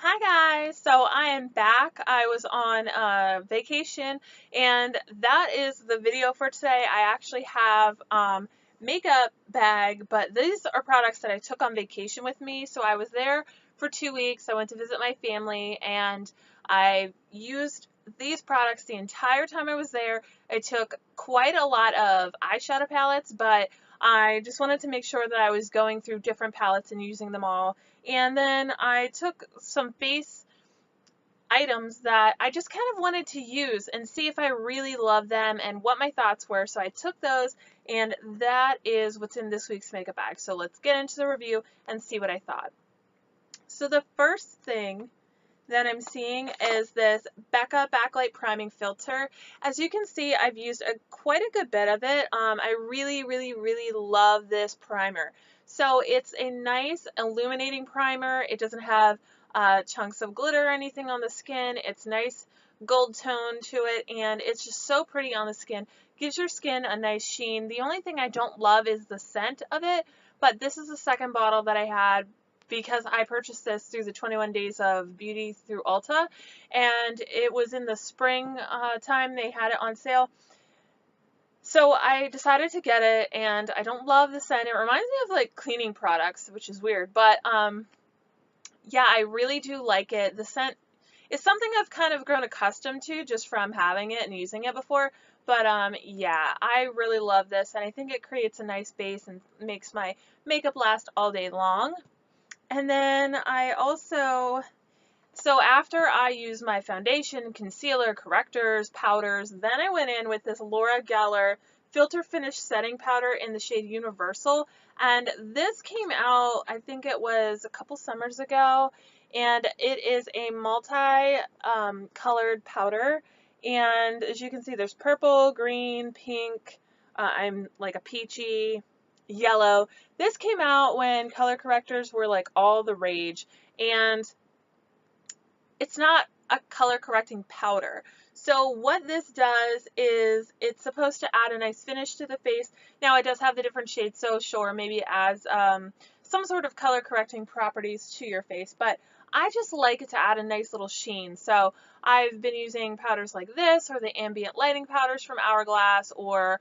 Hi guys, so I am back. I was on vacation and that is the video for today. I actually have makeup bag, but these are products that I took on vacation with me. So I was there for 2 weeks. I went to visit my family and I used these products the entire time I was there. I took quite a lot of eyeshadow palettes, but I just wanted to make sure that I was going through different palettes and using them all. And then I took some face items that I just kind of wanted to use and see if I really love them and what my thoughts were. So I took those, and that is what's in this week's makeup bag. So let's get into the review and see what I thought. So the first thing that I'm seeing is this Becca backlight priming filter. As you can see, I've used quite a good bit of it. I really love this primer. So it's a nice illuminating primer. It doesn't have chunks of glitter or anything on the skin. It's nice gold tone to it, and it's just so pretty on the skin. Gives your skin a nice sheen. The only thing I don't love is the scent of it, but this is the second bottle that I had because I purchased this through the 21 Days of Beauty through Ulta, and it was in the spring time they had it on sale. So I decided to get it, and I don't love the scent. It reminds me of like cleaning products, which is weird, but yeah, I really do like it. The scent is something I've kind of grown accustomed to just from having it and using it before. But yeah, I really love this, and I think it creates a nice base and makes my makeup last all day long. And then I also, so after I used my foundation, concealer, correctors, powders, then I went in with this Laura Geller Filter Finish Setting Powder in the shade Universal. And this came out, I think it was a couple summers ago, and it is a multi-colored powder. And as you can see, there's purple, green, pink, I'm like a peachy, yellow. This came out when color correctors were like all the rage, and it's not a color correcting powder. So what this does is it's supposed to add a nice finish to the face. Now it does have the different shades, so sure, maybe it adds some sort of color correcting properties to your face, but I just like it to add a nice little sheen. So I've been using powders like this, or the ambient lighting powders from Hourglass, or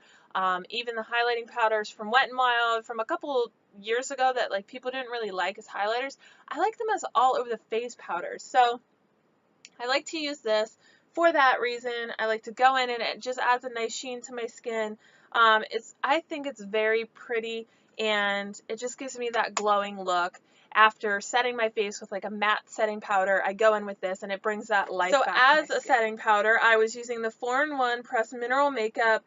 even the highlighting powders from Wet n Wild from a couple years ago that like people didn't really like as highlighters. I like them as all over the face powders. So I like to use this for that reason. I like to go in and it just adds a nice sheen to my skin. I think it's very pretty, and it just gives me that glowing look. After setting my face with like a matte setting powder, I go in with this and it brings that life back to my skin. So as a setting powder, I was using the 4-in-1 Pressed Mineral Makeup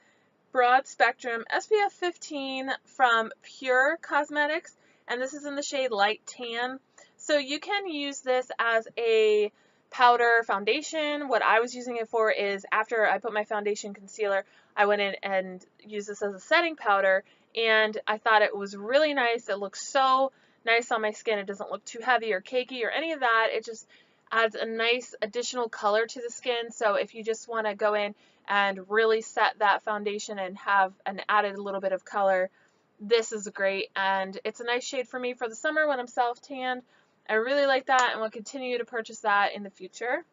Broad Spectrum SPF 15 from Pure Cosmetics, and this is in the shade Light Tan. So you can use this as a powder foundation. What I was using it for is after I put my foundation concealer, I went in and used this as a setting powder, and I thought it was really nice. It looks so nice on my skin. It doesn't look too heavy or cakey or any of that. It just adds a nice additional color to the skin. So if you just want to go in and really set that foundation and have an added little bit of color, this is great, and it's a nice shade for me for the summer when I'm self-tanned. I really like that and will continue to purchase that in the future.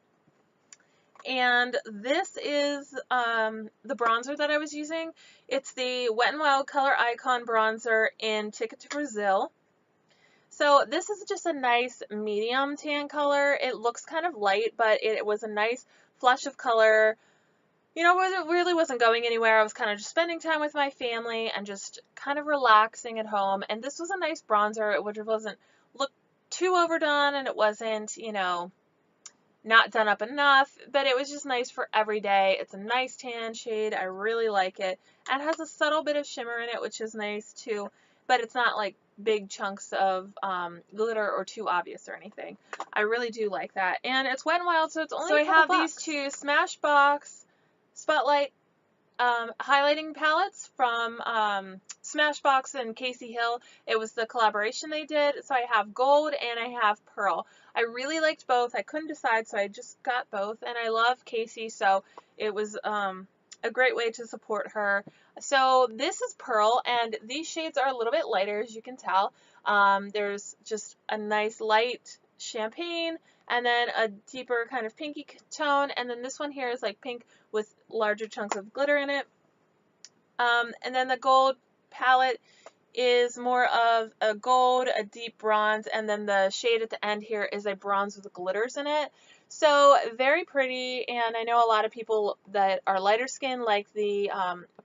And this is the bronzer that I was using. It's the Wet n Wild Color Icon Bronzer in Ticket to Brazil. So this is just a nice medium tan color. It looks kind of light, but it was a nice flush of color. You know, it really wasn't going anywhere. I was kind of just spending time with my family and just kind of relaxing at home. And this was a nice bronzer. It wasn't look too overdone, and it wasn't, you know, not done up enough, but it was just nice for every day. It's a nice tan shade. I really like it. And it has a subtle bit of shimmer in it, which is nice too, but it's not like big chunks of glitter or too obvious or anything. I really do like that. And it's Wet n Wild, so it's only a couple bucks. So I have these two Smashbox Spotlight highlighting palettes from Smashbox and Casey Hill. It was the collaboration they did. So I have gold and I have pearl. I really liked both. I couldn't decide, so I just got both. And I love Casey, so it was a great way to support her. So this is pearl, and these shades are a little bit lighter, as you can tell. There's just a nice light champagne, and then a deeper kind of pinky tone, and then this one here is like pink with larger chunks of glitter in it. And then the gold palette is more of a gold, a deep bronze, and then the shade at the end here is a bronze with glitters in it. So very pretty, and I know a lot of people that are lighter skin like the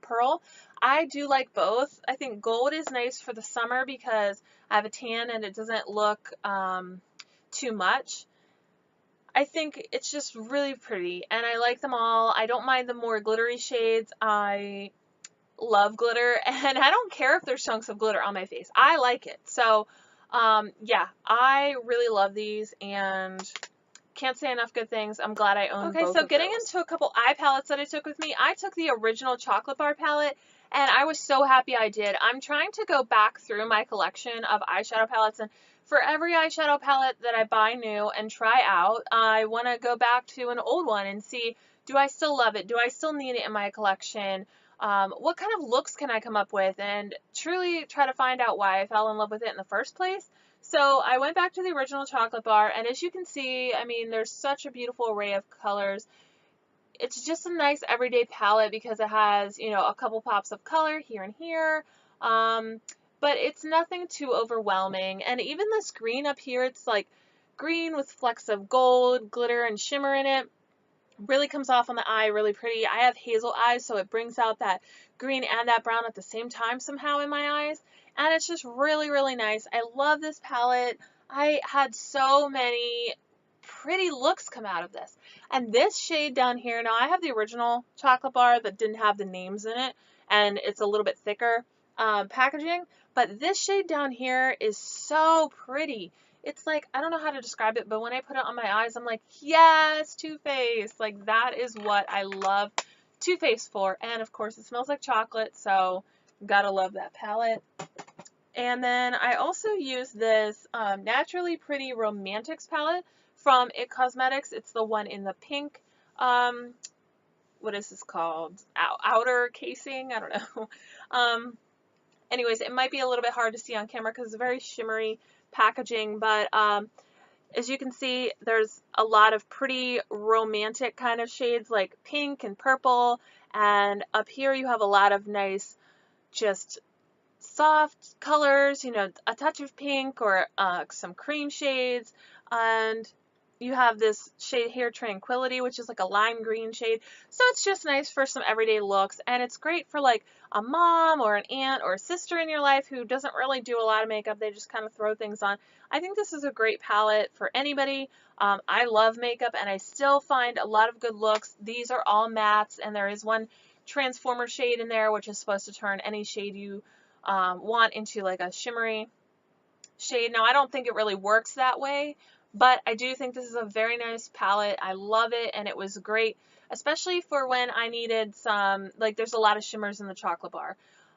pearl. I do like both. I think gold is nice for the summer because I have a tan and it doesn't look too much. I think it's just really pretty, and I like them all. I don't mind the more glittery shades. I love glitter, and I don't care if there's chunks of glitter on my face. I like it. So, yeah, I really love these, and can't say enough good things. I'm glad I own both of those. Okay, so getting into a couple eye palettes that I took with me, I took the original chocolate bar palette, and I was so happy I did. I'm trying to go back through my collection of eyeshadow palettes, and for every eyeshadow palette that I buy new and try out, I want to go back to an old one and see, do I still love it? Do I still need it in my collection? What kind of looks can I come up with, and truly try to find out why I fell in love with it in the first place. So I went back to the original chocolate bar, and as you can see, I mean, there's such a beautiful array of colors. It's just a nice everyday palette because it has, you know, a couple pops of color here and here, but it's nothing too overwhelming. And even this green up here, it's like green with flecks of gold, glitter, and shimmer in it. Really comes off on the eye really pretty. I have hazel eyes, so it brings out that green and that brown at the same time somehow in my eyes, and it's just really, really nice. I love this palette. I had so many pretty looks come out of this. And this shade down here, now I have the original chocolate bar that didn't have the names in it, and it's a little bit thicker packaging, but this shade down here is so pretty. It's like, I don't know how to describe it, but when I put it on my eyes, I'm like, yes, Too Faced. Like, that is what I love Too Faced for. And of course, it smells like chocolate, so gotta love that palette. And then I also use this Naturally Pretty Romantics palette from IT Cosmetics. It's the one in the pink, what is this called? Outer casing? I don't know. Anyways, it might be a little bit hard to see on camera because it's very shimmery packaging, but as you can see, there's a lot of pretty romantic kind of shades like pink and purple, and up here you have a lot of nice just soft colors, you know, a touch of pink or some cream shades, and you have this shade here, Tranquility, which is like a lime green shade. So it's just nice for some everyday looks, and it's great for like a mom or an aunt or a sister in your life who doesn't really do a lot of makeup. They just kind of throw things on. I think this is a great palette for anybody. I love makeup, and I still find a lot of good looks. These are all mattes, and there is one transformer shade in there, which is supposed to turn any shade you want into like a shimmery shade. Now, I don't think it really works that way, but I do think this is a very nice palette. I love it, and it was great, especially for when I needed some, like there's a lot of shimmers in the chocolate bar.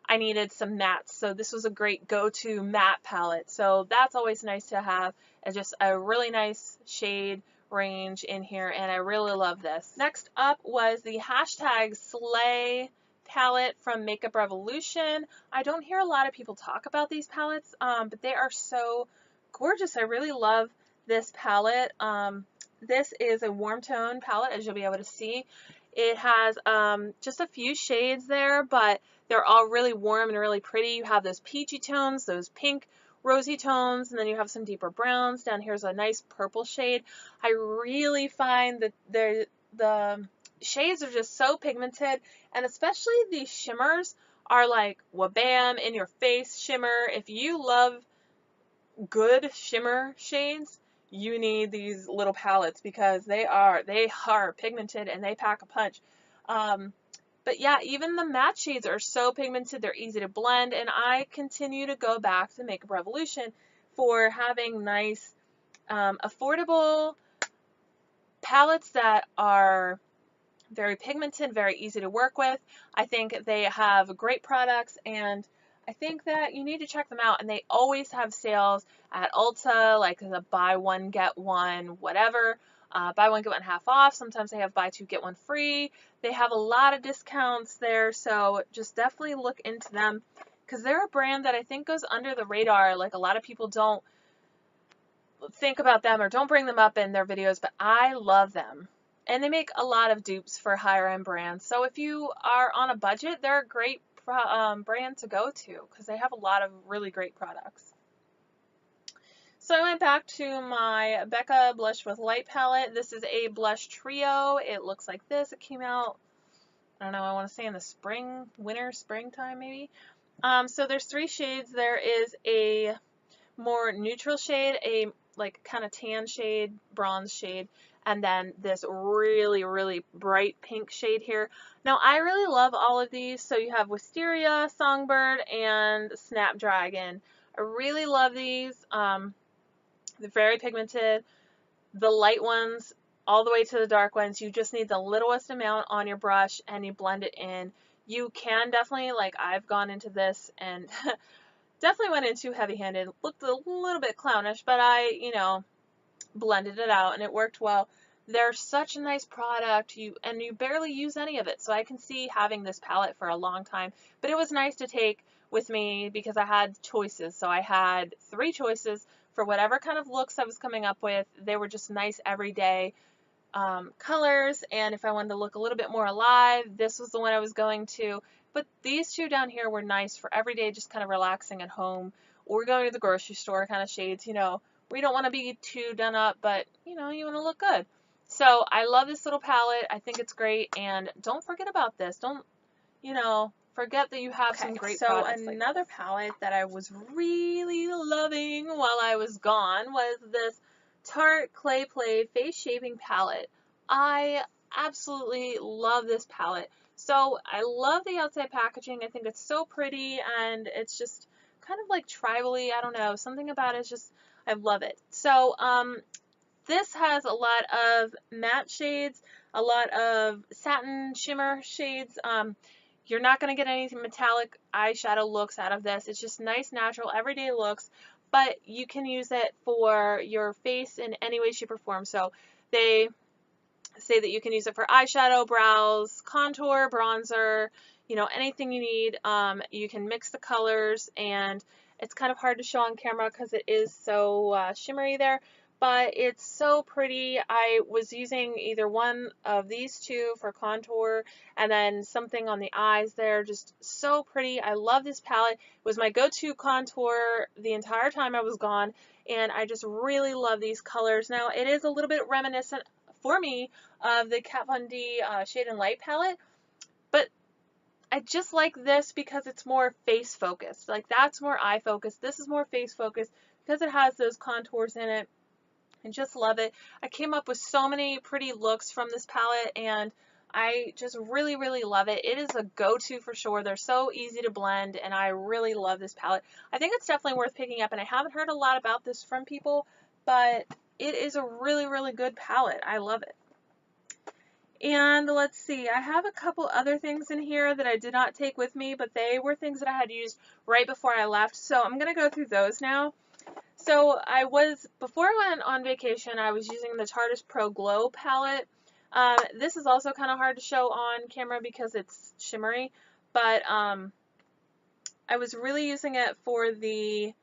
I needed some mattes, so this was a great go-to matte palette. So that's always nice to have, as just a really nice shade range in here, and I really love this. Next up was the #Slay palette from Makeup Revolution. I don't hear a lot of people talk about these palettes, but they are so gorgeous. I really love this palette. This is a warm tone palette, as you'll be able to see. It has just a few shades there, but they're all really warm and really pretty. You have those peachy tones, those pink rosy tones, and then you have some deeper browns. Down here's a nice purple shade. I really find that the shades are just so pigmented, and especially these shimmers are like wabam, in your face shimmer. If you love good shimmer shades, you need these little palettes because they are pigmented and they pack a punch. But yeah, even the matte shades are so pigmented, they're easy to blend, and I continue to go back to Makeup Revolution for having nice, affordable palettes that are very pigmented, very easy to work with. I think they have great products, and I think that you need to check them out, and they always have sales at Ulta, like the buy one, get one, whatever. Buy one, get one half off. Sometimes they have buy two, get one free. They have a lot of discounts there, so just definitely look into them because they're a brand that I think goes under the radar. Like, a lot of people don't think about them or don't bring them up in their videos, but I love them. And they make a lot of dupes for higher end brands. So if you are on a budget, they're a great brand to go to because they have a lot of really great products. So I went back to my Becca Blush with Light palette. This is a blush trio. It looks like this. It came out, I don't know, I want to say in the springtime maybe. So there's 3 shades. There is a more neutral shade, a like kind of tan shade, bronze shade, and then this really, really bright pink shade here. Now, I really love all of these. So you have Wisteria, Songbird, and Snapdragon. I really love these. They're very pigmented. The light ones all the way to the dark ones, you just need the littlest amount on your brush and you blend it in. You can definitely, like I've gone into this and definitely went in too heavy-handed. Looked a little bit clownish, but I, you know, blended it out and it worked well. They're such a nice product, and you barely use any of it, so I can see having this palette for a long time. But it was nice to take with me because I had choices. So I had 3 choices for whatever kind of looks I was coming up with. They were just nice everyday colors, and if I wanted to look a little bit more alive, this was the one I was going to. But these 2 down here were nice for everyday, just kind of relaxing at home or going to the grocery store kind of shades, you know, where you don't want to be too done up, but you know, you want to look good. So I love this little palette. I think it's great, and don't forget about this. Don't, you know, forget that you have some great products. So another palette that I was really loving while I was gone was this Tarte Clay Play Face Shaping Palette. I absolutely love this palette. So I love the outside packaging. I think it's so pretty, and it's just kind of like tribally. I don't know, something about it is just, I love it. So this has a lot of matte shades, a lot of satin shimmer shades. You're not going to get any metallic eyeshadow looks out of this. It's just nice, natural, everyday looks, but you can use it for your face in any way, shape, or form. So they say that you can use it for eyeshadow, brows, contour, bronzer, you know, anything you need. You can mix the colors, and it's kind of hard to show on camera because it is so shimmery there, but it's so pretty. I was using either one of these 2 for contour and then something on the eyes there. Just so pretty. I love this palette. It was my go-to contour the entire time I was gone, and I just really love these colors. Now, it is a little bit reminiscent for me of the Kat Von D Shade and Light palette, but I just like this because it's more face focused. Like, that's more eye focused. This is more face focused because it has those contours in it. I just love it. I came up with so many pretty looks from this palette, and I just really, really love it. It is a go-to for sure. They're so easy to blend, and I really love this palette. I think it's definitely worth picking up, and I haven't heard a lot about this from people, but it is a really, really good palette. I love it. And let's see, I have a couple other things in here that I did not take with me, but they were things that I had used right before I left, so I'm going to go through those now. So before I went on vacation, I was using the TARDIS Pro Glow palette. This is also kind of hard to show on camera because it's shimmery, but I was really using it for the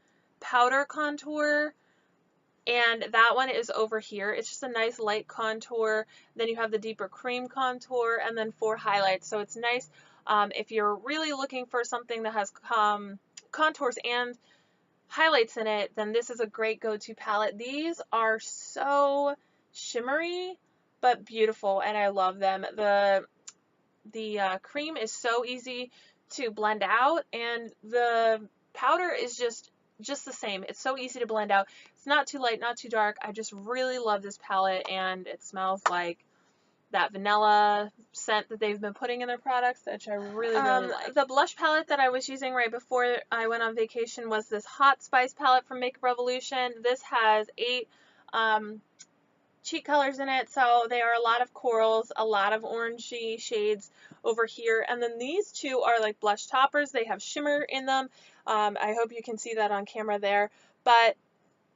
powder contour, and that one is over here. It's just a nice light contour. Then you have the deeper cream contour, and then 4 highlights. So it's nice if you're really looking for something that has contours and highlights in it, then this is a great go-to palette. These are so shimmery but beautiful, and I love them. The cream is so easy to blend out, and the powder is just the same. It's so easy to blend out. It's not too light, not too dark. I just really love this palette, and it smells like that vanilla scent that they've been putting in their products, which I really, really like. The blush palette that I was using right before I went on vacation was this Hot Spice palette from Makeup Revolution. This has 8 cheek colors in it, so they are a lot of corals, a lot of orangey shades over here, and then these 2 are like blush toppers. They have shimmer in them. I hope you can see that on camera there, but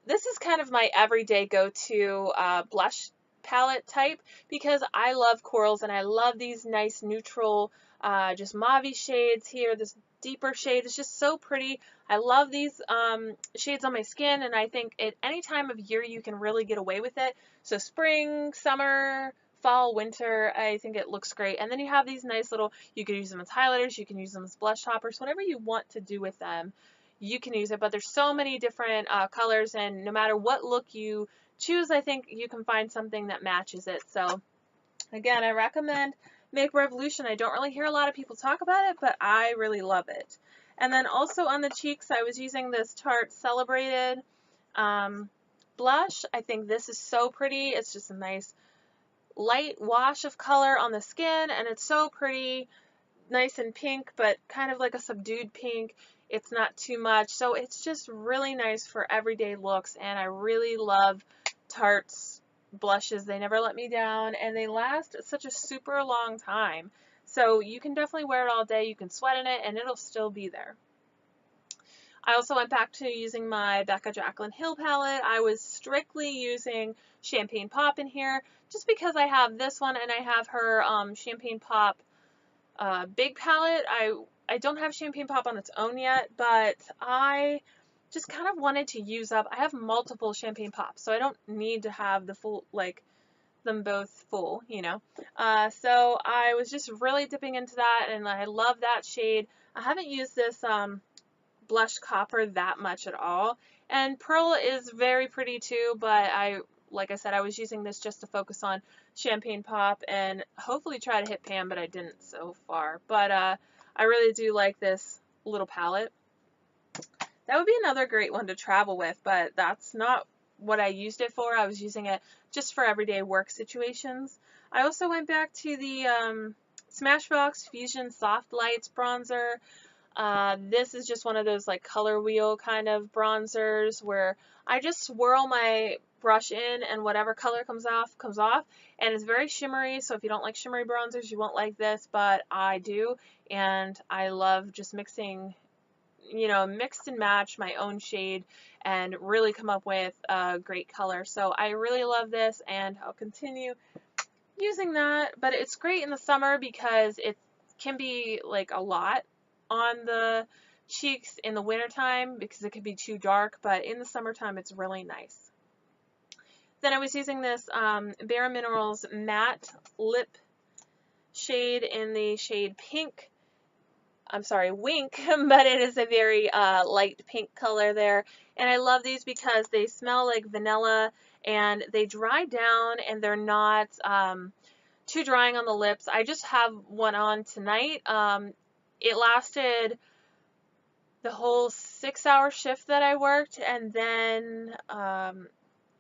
this is kind of my everyday go-to blush palette type because I love corals and I love these nice neutral, just mauve shades here. This deeper shade is just so pretty. I love these shades on my skin, and I think at any time of year you can really get away with it. So spring, summer, fall, winter, I think it looks great. And then you have these nice little, you can use them as highlighters, you can use them as blush toppers, whatever you want to do with them, you can use it. But there's so many different colors, and no matter what look you choose, I think you can find something that matches it. So again, I recommend Make Revolution. I don't really hear a lot of people talk about it, but I really love it. And then also on the cheeks, I was using this Tarte Celebrated blush. I think this is so pretty. It's just a nice light wash of color on the skin, and it's so pretty, nice and pink, but kind of like a subdued pink. It's not too much, so it's just really nice for everyday looks, and I really love Tarte's blushes. They never let me down, and they last such a super long time. So you can definitely wear it all day, you can sweat in it, and it'll still be there. I also went back to using my Becca Jaclyn Hill palette. I was strictly using Champagne Pop in here, just because I have this one and I have her Champagne Pop big palette. I don't have Champagne Pop on its own yet, but I just kind of wanted to use up. I have multiple Champagne Pops, so I don't need to have the full, like, them both full, you know. So I was just really dipping into that, and I love that shade. I haven't used this blush copper that much at all, and Pearl is very pretty too, but like I said, I was using this just to focus on Champagne Pop and hopefully try to hit pan, but I didn't so far. But I really do like this little palette. That would be another great one to travel with, but that's not what I used it for. I was using it just for everyday work situations. I also went back to the Smashbox Fusion Soft Lights bronzer. This is just one of those like color wheel kind of bronzers where I just swirl my brush in and whatever color comes off, and it's very shimmery. So if you don't like shimmery bronzers, you won't like this, but I do, and I love just mixing, you know, mix and match my own shade and really come up with a great color. So I really love this, and I'll continue using that. But it's great in the summer because it can be like a lot on the cheeks in the wintertime because it can be too dark, but in the summertime it's really nice. Then I was using this BareMinerals matte lip shade in the shade pink. I'm sorry, Wink, but it is a very light pink color there. And I love these because they smell like vanilla and they dry down and they're not too drying on the lips. I just have one on tonight. It lasted the whole 6-hour shift that I worked, and then,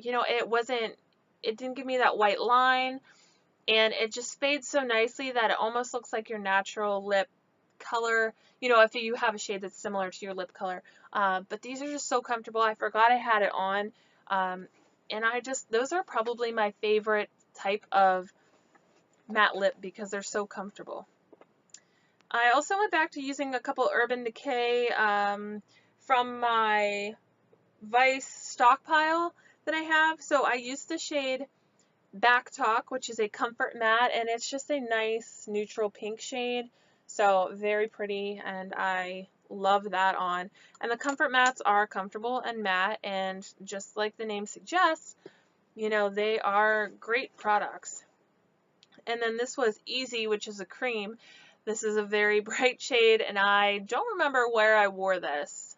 you know, it didn't give me that white line, and it just fades so nicely that it almost looks like your natural lip color, you know, if you have a shade that's similar to your lip color. But these are just so comfortable. I forgot I had it on, and those are probably my favorite type of matte lip because they're so comfortable. I also went back to using a couple Urban Decay from my Vice stockpile that I have. So I used the shade Back Talk, which is a comfort matte, and it's just a nice neutral pink shade. So very pretty, and I love that on. And the comfort mattes are comfortable and matte, and just like the name suggests, you know, they are great products. And then this was Easy, which is a cream. This is a very bright shade, and I don't remember where I wore this,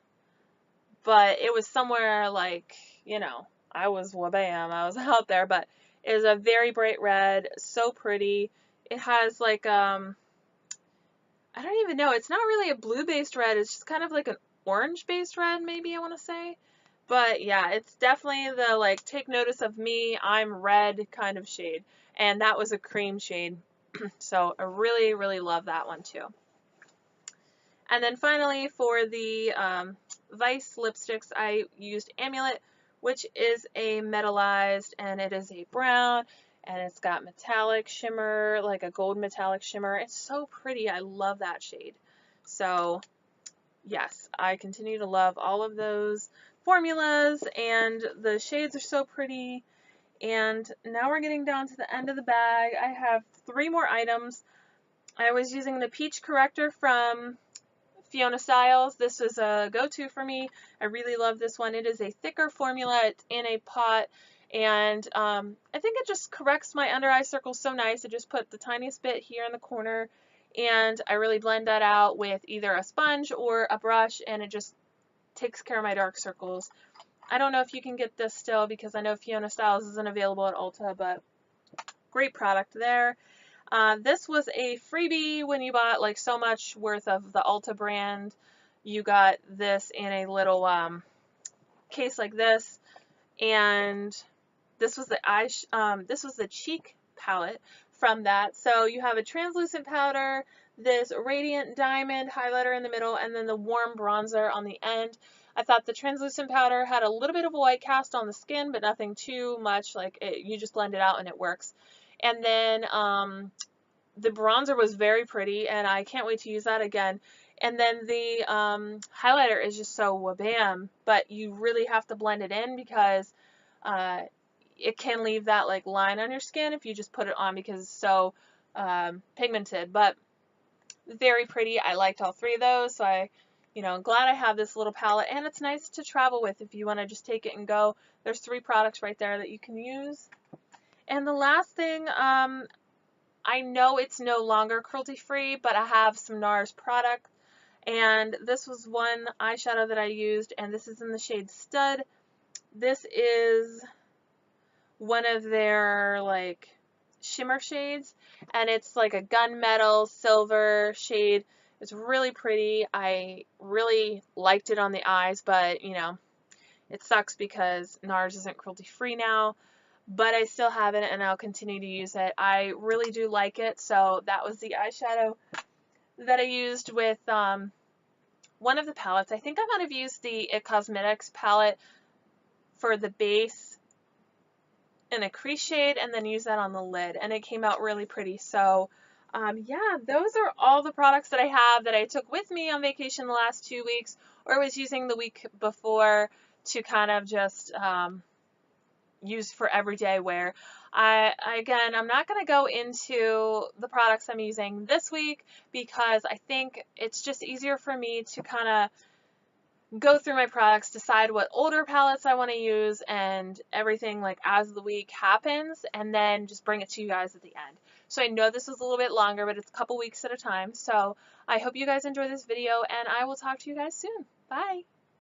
but it was somewhere like, you know, I was out there, but it is a very bright red, so pretty. It has like, I don't even know, it's not really a blue-based red, it's just kind of like an orange-based red, maybe I want to say. But yeah, it's definitely the like, take notice of me, I'm red kind of shade, and that was a cream shade. So I really, really love that one too. And then finally for the Vice lipsticks, I used Amulet, which is a metallized, and it is a brown, and it's got metallic shimmer, like a gold metallic shimmer. It's so pretty. I love that shade. So yes, I continue to love all of those formulas, and the shades are so pretty. And now we're getting down to the end of the bag. I have 3 more items. I was using the peach corrector from Fiona Stiles. This was a go-to for me. I really love this one. It is a thicker formula. It's in a pot, and I think it just corrects my under eye circles so nice. I just put the tiniest bit here in the corner, and I really blend that out with either a sponge or a brush, and it just takes care of my dark circles. I don't know if you can get this still because I know Fiona Stiles isn't available at Ulta, but great product there. This was a freebie when you bought like so much worth of the Ulta brand. You got this in a little case like this, and this was the cheek palette from that. So you have a translucent powder, this radiant diamond highlighter in the middle, and then the warm bronzer on the end. I thought the translucent powder had a little bit of a white cast on the skin, but nothing too much. Like you just blend it out and it works. And then the bronzer was very pretty, and I can't wait to use that again. And then the highlighter is just so wabam, but you really have to blend it in because it can leave that like line on your skin if you just put it on because it's so pigmented. But very pretty. I liked all 3 of those, so I'm glad I have this little palette, and it's nice to travel with if you want to just take it and go. There's 3 products right there that you can use. And the last thing, I know it's no longer cruelty-free, but I have some NARS product, and this was one eyeshadow that I used, and this is in the shade Stud. This is one of their like shimmer shades, and it's like a gunmetal silver shade. It's really pretty. I really liked it on the eyes, but it sucks because NARS isn't cruelty free now, but I still have it and I'll continue to use it. I really do like it. So that was the eyeshadow that I used with one of the palettes. I think I might have used the It Cosmetics palette for the base in a crease shade and then use that on the lid, and it came out really pretty. So yeah, those are all the products that I have that I took with me on vacation the last 2 weeks or was using the week before to kind of just use for everyday wear. Again, I'm not going to go into the products I'm using this week because I think it's just easier for me to kind of go through my products, decide what older palettes I want to use and everything like as the week happens, and then just bring it to you guys at the end. So I know this was a little bit longer, but it's a couple weeks at a time. So I hope you guys enjoy this video, and I will talk to you guys soon. Bye!